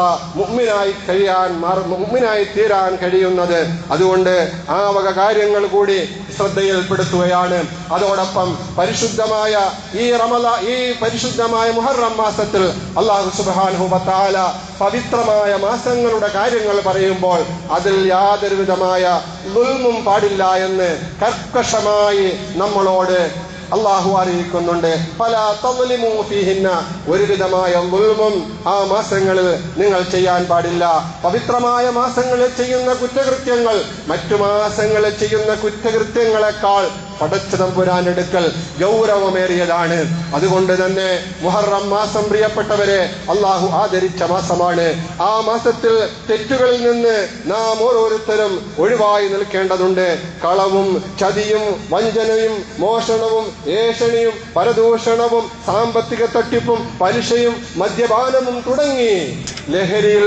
മുഅ്മിനായി തീരാൻ കഴിയുന്നത്. അതുകൊണ്ട് ആ വക കാര്യങ്ങൾ കൂടി ശ്രദ്ധയിൽപ്പെടുത്തുകയാണ്. അതോടൊപ്പം പരിശുദ്ധമായ ഈ പരിശുദ്ധമായ മുഹറം മാസത്തിൽ അല്ലാഹു സുബ്ഹാനഹു വ തആല പവിത്രമായ മാസങ്ങളുടെ കാര്യങ്ങൾ പറയുമ്പോൾ അതിൽ യാതൊരു വിധമായ ദുൽമും പാടില്ല എന്ന് കർക്കശമായി നമ്മളോട് അള്ളാഹു അറിയിക്കുന്നുണ്ട്. ഫലാ തദ്ലിമൂ ഫീഹിന്ന. ഒരു വിധമായ ദുൽമും ആ മാസങ്ങളിൽ നിങ്ങൾ ചെയ്യാൻ പാടില്ല. പവിത്രമായ മാസങ്ങളിൽ ചെയ്യുന്ന കുറ്റകൃത്യങ്ങൾ മറ്റു മാസങ്ങളിൽ ചെയ്യുന്ന കുറ്റകൃത്യങ്ങളെക്കാൾ പടച്ച തമ്പുരാന്റെ അടുക്കൽ ഗൗരവമേറിയതാണ്. അതുകൊണ്ട് തന്നെ മുഹറം മാസം പ്രിയപ്പെട്ടവരെ അള്ളാഹു ആദരിച്ച മാസമാണ്. ആ മാസത്തിൽ തെറ്റുകളിൽ നിന്ന് നാം ഓരോരുത്തരും ഒഴിവായി നിൽക്കേണ്ടതുണ്ട്. കളവും ചതിയും വഞ്ചനയും മോഷണവും ഏഷണിയും പരദൂഷണവും സാമ്പത്തിക തട്ടിപ്പും പലിശയും മദ്യപാനവും തുടങ്ങി ലഹരിയിൽ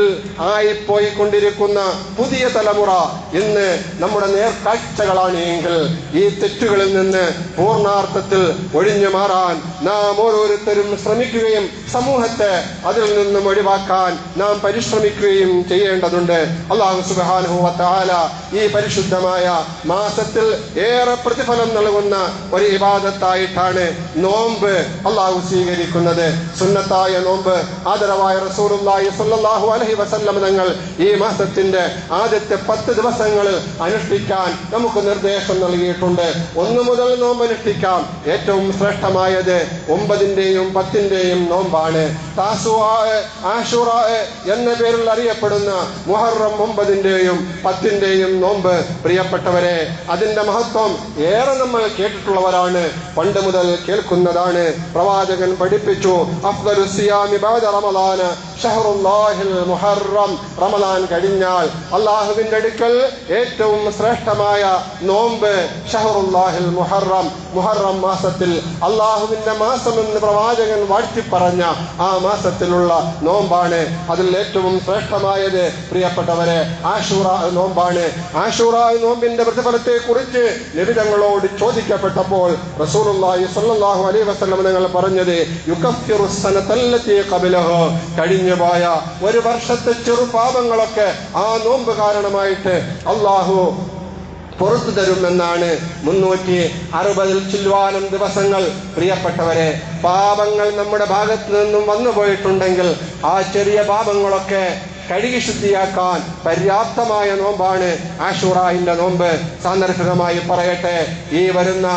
ആയിപ്പോയിക്കൊണ്ടിരിക്കുന്ന പുതിയ തലമുറ ഇന്ന് നമ്മുടെ നേർക്കാഴ്ചകളാണ് എങ്കിൽ ഈ തെറ്റുകളിൽ നിന്ന് പൂർണ്ണാർത്ഥത്തിൽ ഒഴിഞ്ഞു മാറാൻ നാം ഓരോരുത്തരും ശ്രമിക്കുകയും സമൂഹത്തെ അതിൽ നിന്നും ഒഴിവാക്കാൻ നാം പരിശ്രമിക്കുകയും ചെയ്യേണ്ടതുണ്ട്. അല്ലാഹു സുബ്ഹാനഹു വ തആല ഈ പരിശുദ്ധമായ മാസത്തിൽ ഏറെ പ്രതിഫലം നൽകുന്ന ഒരു ഇബാദത്തായിട്ടാണ് നോമ്പ് അല്ലാഹു സ്വീകരിക്കുന്നത്. സുന്നത്തായ നോമ്പ് ആദരവായ റസൂലുള്ളാഹി സ്വല്ലല്ലാഹു അലൈഹി വസല്ലം തങ്ങൾ ഈ മാസത്തിന്റെ ആദ്യത്തെ 10 ദിവസങ്ങളിൽ അനുഷ്ഠിക്കാൻ നമുക്ക് നിർദ്ദേശം നൽകിയിട്ടുണ്ട്. 1 മുതൽ നോമ്പ് അനുഷ്ഠിക്കാം. ഏറ്റവും ശ്രേഷ്ഠമായത് 9-ന്റെയും 10-ന്റെയും നോമ്പാണ്. താസുആ, ആശുറാ എന്ന പേരിൽ അറിയപ്പെടുന്ന മുഹറം 9-ന്റെയും 10-ന്റെയും നോമ്പ് പ്രിയപ്പെട്ടവരെ അതിന്റെ മഹത്വം ഏറെ നമ്മൾ കേട്ടിട്ടുള്ളവരാണ്, പണ്ട് മുതൽ കേൾക്കുന്നതാണ്. പ്രവാചകൻ പഠിപ്പിച്ചു, അഫ്ദലു സിയാമി ബഅദ റമളാന ഷഹ്റുല്ലാഹിൽ മുഹറം. റമളാൻ കഴിഞ്ഞാൽ അല്ലാഹുവിന്റെ അടുക്കൽ ഏറ്റവും ശ്രേഷ്ഠമായ നോമ്പ് ഷഹ്റുല്ലാഹിൽ മുഹറം, മുഹറം മാസത്തിൽ അല്ലാഹുവിന്റെ മാസമെന്ന് പ്രവാചകൻ വാഴ്ത്തി പറഞ്ഞ ആ മാസത്തിലുള്ള നോമ്പാണ്. അതിൽ ഏറ്റവും ശ്രേഷ്ഠമായത് പ്രിയപ്പെട്ടവരെ ആശൂറാ നോമ്പാണ്. ആശൂറാ നോമ്പിന്റെ പ്രതിഫലത്തെ കുറിച്ച് നബി തങ്ങളോട് ചോദിക്കപ്പെട്ടപ്പോൾ റസൂലുള്ളാഹി സ്വല്ലല്ലാഹു അലൈഹി വസല്ലം തങ്ങൾ പറഞ്ഞത്, യുകഫിറു സനതല്ലതി ഖബലഹു. കഴിഞ്ഞുപോയ ഒരു വർഷത്തെ ചെറുപാപങ്ങളൊക്കെ ആ നോമ്പ് കാരണമായിട്ട് അല്ലാഹു പുറത്തു തരുമെന്നാണ്. 360 ചില്വാനം ദിവസങ്ങൾ പ്രിയപ്പെട്ടവരെ പാപങ്ങൾ നമ്മുടെ ഭാഗത്ത് നിന്നും വന്നു പോയിട്ടുണ്ടെങ്കിൽ ആ ചെറിയ പാപങ്ങളൊക്കെ കഴുകി ശുദ്ധിയാക്കാൻ പര്യാപ്തമായ നോമ്പാണ് ആശൂറായിന്റെ നോമ്പ്. സാന്ദർഭികമായി പറയട്ടെ, ഈ വരുന്ന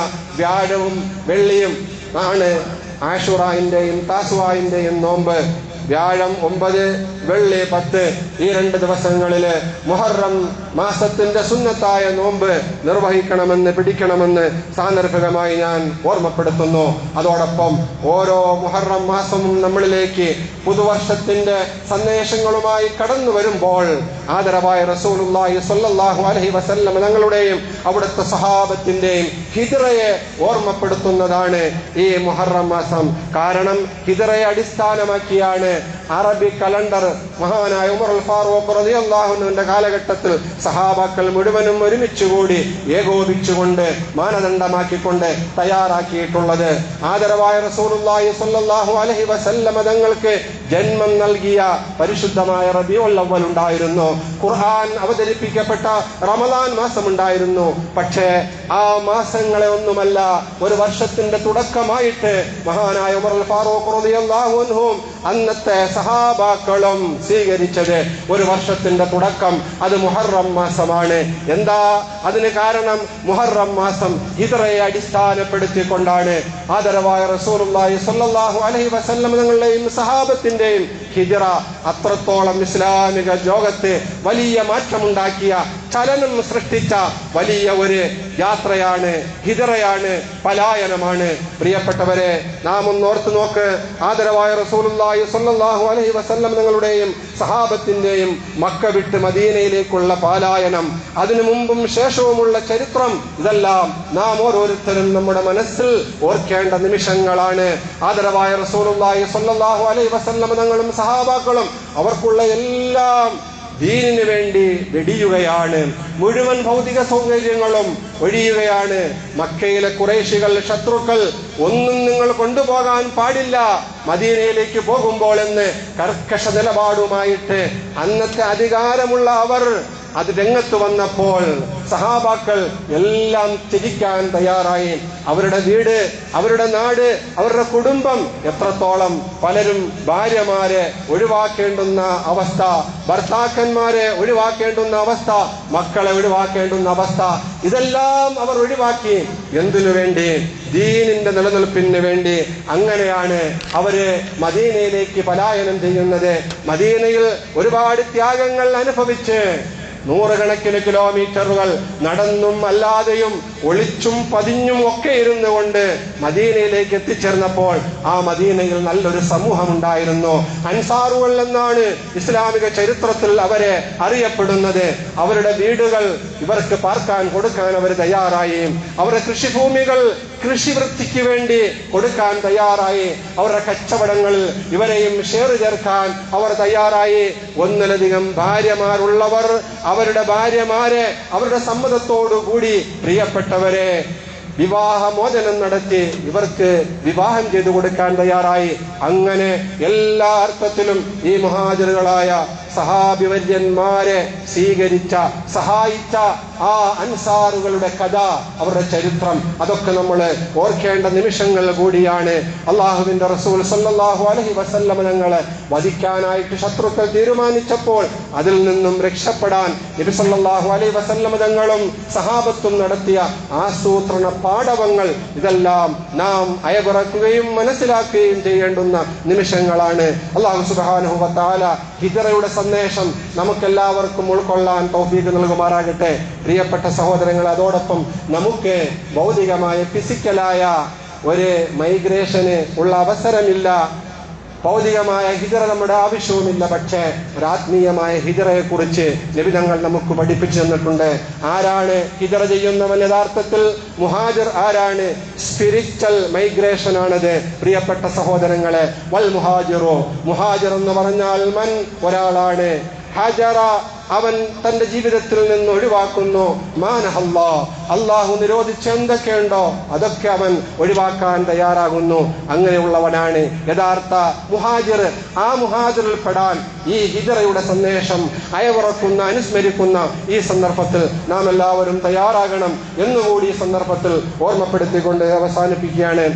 വ്യാഴവും വെള്ളിയും ആണ് ആശൂറായിന്റെയും താസുആയിന്റെയും നോമ്പ്. വ്യാഴം 9, വെള്ളി 10. ഈ 2 ദിവസങ്ങളില് മുഹറം മാസത്തിന്റെ സുന്നത്തായ നോമ്പ് നിർവഹിക്കണമെന്ന് പിടിക്കണമെന്ന് സാന്ദർഭികമായി ഞാൻ ഓർമ്മപ്പെടുത്തുന്നു. അതോടൊപ്പം ഓരോ മുഹറം മാസവും നമ്മളിലേക്ക് പുതുവർഷത്തിന്റെ സന്ദേശങ്ങളുമായി കടന്നു വരുമ്പോൾ ആദരവായ റസൂലുള്ളാഹി സ്വല്ലല്ലാഹു അലൈഹി വസല്ലം തങ്ങളുടെയും അവിടുത്തെ സഹാബത്തിന്റെയും ഹിജ്റയെ ഓർമ്മപ്പെടുത്തുന്നതാണ് ഈ മുഹറം മാസം. കാരണം ഹിജ്റയെ അടിസ്ഥാനമാക്കിയാണ് അറബി കലണ്ടർ മഹാനായ ഉമർ അൽ ഫാറൂഖ് റളിയല്ലാഹു അൻഹുവിന്റെ കാലഘട്ടത്തിൽ സഹാബാക്കൾ മുഴുവനും ഒരുമിച്ചുകൂടി ഏകോപിച്ചുകൊണ്ട് മാനദണ്ഡമാക്കിക്കൊണ്ട് തയ്യാറാക്കിയിട്ടുള്ളത്. ആദരവായ റസൂലുള്ളാഹി സ്വല്ലല്ലാഹു അലൈഹി വസല്ലം തങ്ങൾക്ക് ജന്മം നൽകിയ പരിശുദ്ധമായ റബീഉൽ അവ്വൽ ഉണ്ടായിരുന്നു. ഖുർആൻ അവതരിപ്പിക്കപ്പെട്ട റമദാൻ മാസം ഉണ്ടായിരുന്നു. പക്ഷേ ആ മാസങ്ങളെ ഒന്നുമല്ല ഒരു വർഷത്തിന്റെ തുടക്കമായിട്ട് മഹാനായ ഉമർ അൽ ഫാറൂഖ് റളിയല്ലാഹു അൻഹു അന്നത്തെ സഹാബാക്കളും സ്വീകരിച്ചത് ഒരു വർഷത്തിന്റെ തുടക്കം അത് മുഹറം മാസമാണ്. എന്താ അതിന് കാരണം? മുഹറം മാസം ഹിജ്റയെ അടിസ്ഥാനപ്പെടുത്തിക്കൊണ്ടാണ്. ആദരവായ റസൂലുള്ളാഹി സ്വല്ലല്ലാഹു അലൈഹി വസല്ലം തങ്ങളുടെയും സഹാബത്തിന്റെയും ഹിജ്റ അത്രത്തോളം ഇസ്ലാമിക ലോകത്ത് വലിയ മാറ്റമുണ്ടാക്കിയ, ചലനം സൃഷ്ടിച്ച വലിയ ഒരു യാത്രയാണ്, ഹിജ്റയാണ്, പലായനമാണ്. പ്രിയപ്പെട്ടവരെ, നാം ഒന്നോർത്ത് നോക്ക്. ആദരവായ റസൂലുള്ളാഹി സ്വല്ലല്ലാഹു അലൈഹി വസല്ലം തങ്ങളുടെയും സഹാബത്തിന്റെയും മക്ക വിട്ട് മദീനയിലേക്കുള്ള പലായനം, അതിനു മുമ്പും ശേഷവുമുള്ള ചരിത്രം, ഇതെല്ലാം നാം ഓരോരുത്തരും നമ്മുടെ മനസ്സിൽ ഓർക്കേണ്ട നിമിഷങ്ങളാണ്. ആദരവായ റസൂലുള്ളാഹി സ്വല്ലല്ലാഹു അലൈഹി വസല്ലം തങ്ങളും സഹാബാക്കളും അവർക്കുള്ള എല്ലാം ദീനിനു വേണ്ടി വെടിയുകയാണ്. മുഴുവൻ ഭൗതിക സൗകര്യങ്ങളും ഒഴിയുകയാണ്. മക്കയിലെ ഖുറൈശികൾ, ശത്രുക്കൾ, ഒന്നും നിങ്ങൾ കൊണ്ടുപോകാൻ പാടില്ല മദീനയിലേക്ക് പോകുമ്പോൾ എന്ന് കർക്കശ നിലപാടുമായിട്ട് അന്നത്തെ അധികാരമുള്ള അവർ അത് രംഗത്ത് വന്നപ്പോൾ സഹാബാക്കൾ എല്ലാം ത്യജിക്കാൻ തയ്യാറായി. അവരുടെ വീട്, അവരുടെ നാട്, അവരുടെ കുടുംബം, എത്രത്തോളം പലരും ഭാര്യമാരെ ഒഴിവാക്കേണ്ടുന്ന അവസ്ഥ, ഭർത്താക്കന്മാരെ ഒഴിവാക്കേണ്ടുന്ന അവസ്ഥ, മക്കളെ ഒഴിവാക്കേണ്ടുന്ന അവസ്ഥ, ഇതെല്ലാം അവർ ഒഴിവാക്കി. എന്തിനു വേണ്ടി? ദീനിന്റെ നിലനിൽപ്പിന് വേണ്ടി. അങ്ങനെയാണ് അവര് മദീനയിലേക്ക് പലായനം ചെയ്യുന്നത്. മദീനയിൽ ഒരുപാട് ത്യാഗങ്ങൾ അനുഭവിച്ച് നൂറുകണക്കിന് കിലോമീറ്ററുകൾ നടന്നും അല്ലാതെയും ഒളിച്ചും പതിഞ്ഞും ഒക്കെ ഇരുന്നു കൊണ്ട് മദീനയിലേക്ക് എത്തിച്ചേർന്നപ്പോൾ ആ മദീനയിൽ നല്ലൊരു സമൂഹം ഉണ്ടായിരുന്നു. അൻസാറുകൾ എന്നാണ് ഇസ്ലാമിക ചരിത്രത്തിൽ അവരെ അറിയപ്പെടുന്നത്. അവരുടെ വീടുകൾ ഇവർക്ക് പാർക്കാൻ കൊടുക്കാൻ അവർ തയ്യാറായി. അവരുടെ കൃഷിഭൂമികൾ കൃഷിവൃത്തിക്ക് വേണ്ടി കൊടുക്കാൻ തയ്യാറായി. അവരുടെ കച്ചവടങ്ങളിൽ ഇവരെയും ഷെയർ ചേർക്കാൻ അവർ തയ്യാറായി. ഒന്നിലധികം ഭാര്യമാരുള്ളവർ അവരുടെ ഭാര്യമാരെ അവരുടെ സമ്മതത്തോടു കൂടി പ്രിയപ്പെട്ടവരെ വിവാഹമോചനം നടത്തി ഇവർക്ക് വിവാഹം ചെയ്തു കൊടുക്കാൻ തയ്യാറായി. അങ്ങനെ എല്ലാ അർത്ഥത്തിലും ഈ മുഹാജിറുകളായ സഹാബിവര്യന്മാരെ സ്വീകരിച്ച, സഹായിച്ച ആ അൻസാറുകളുടെ കഥ, അവരുടെ ചരിത്രം, അതൊക്കെ നമ്മൾ ഓർക്കേണ്ട നിമിഷങ്ങൾ കൂടിയാണ്. അള്ളാഹുവിന്റെ റസൂൽ സല്ലല്ലാഹു അലൈഹി വസല്ലം തങ്ങളെ വധിക്കാനായിട്ട് ശത്രുക്കൾ തീരുമാനിച്ചപ്പോൾ അതിൽ നിന്നും രക്ഷപ്പെടാൻ നബി സല്ലല്ലാഹു അലൈഹി വസല്ലം തങ്ങളും സഹാബത്തും നടത്തിയ ആസൂത്രണ പാടവങ്ങൾ, ഇതെല്ലാം നാം അയവിറക്കുകയും മനസ്സിലാക്കുകയും ചെയ്യേണ്ടുന്ന നിമിഷങ്ങളാണ്. അല്ലാഹു സുബ്ഹാനഹു വ തആല ഹിജ്റയുടെ സന്ദേശം നമുക്കെല്ലാവർക്കും ഉൾക്കൊള്ളാൻ തൗഫീഖ് നൽകുമാറാകട്ടെ. പ്രിയപ്പെട്ട സഹോദരങ്ങൾ, അതോടൊപ്പം നമുക്ക് ഭൗതികമായ, ഫിസിക്കലായ ഒരു മൈഗ്രേഷന് ഉള്ള അവസരമില്ല. ഭൗതികമായ ഹിജ്റ നമ്മുടെ ആവശ്യവുമില്ല. പക്ഷേ ഒരു ആത്മീയമായ ഹിജ്റയെ കുറിച്ച് നബി തങ്ങൾ നമുക്ക് പഠിപ്പിച്ചു തന്നിട്ടുണ്ട്. ആരാണ് ഹിജ്റ ചെയ്യുന്നവൻ? യഥാർത്ഥത്തിൽ മുഹാജിർ ആരാണ്? സ്പിരിച്വൽ മൈഗ്രേഷൻ ആണത്. പ്രിയപ്പെട്ട സഹോദരങ്ങളെ, വൽ മുഹാജിറോ, മുഹാജിർ എന്ന് പറഞ്ഞാൽ മൻ, ഒരാളാണ്. ഹജറ, അവൻ തന്റെ ജീവിതത്തിൽ നിന്ന് ഒഴിവാക്കുന്നു. മാനഹല്ലാ, അള്ളാഹു നിരോധിച്ച എന്തൊക്കെയുണ്ടോ അതൊക്കെ അവൻ ഒഴിവാക്കാൻ തയ്യാറാകുന്നു. അങ്ങനെയുള്ളവനാണ് യഥാർത്ഥ മുഹാജിർ. ആ മുഹാജിറിൽ പെടാൻ ഈ ഹിജ്റയുടെ സന്ദേശം അയവിറക്കുന്ന, അനുസ്മരിക്കുന്ന ഈ സന്ദർഭത്തിൽ നാം എല്ലാവരും തയ്യാറാകണം എന്നുകൂടി ഈ സന്ദർഭത്തിൽ ഓർമ്മപ്പെടുത്തിക്കൊണ്ട് അവസാനിപ്പിക്കുകയാണ്.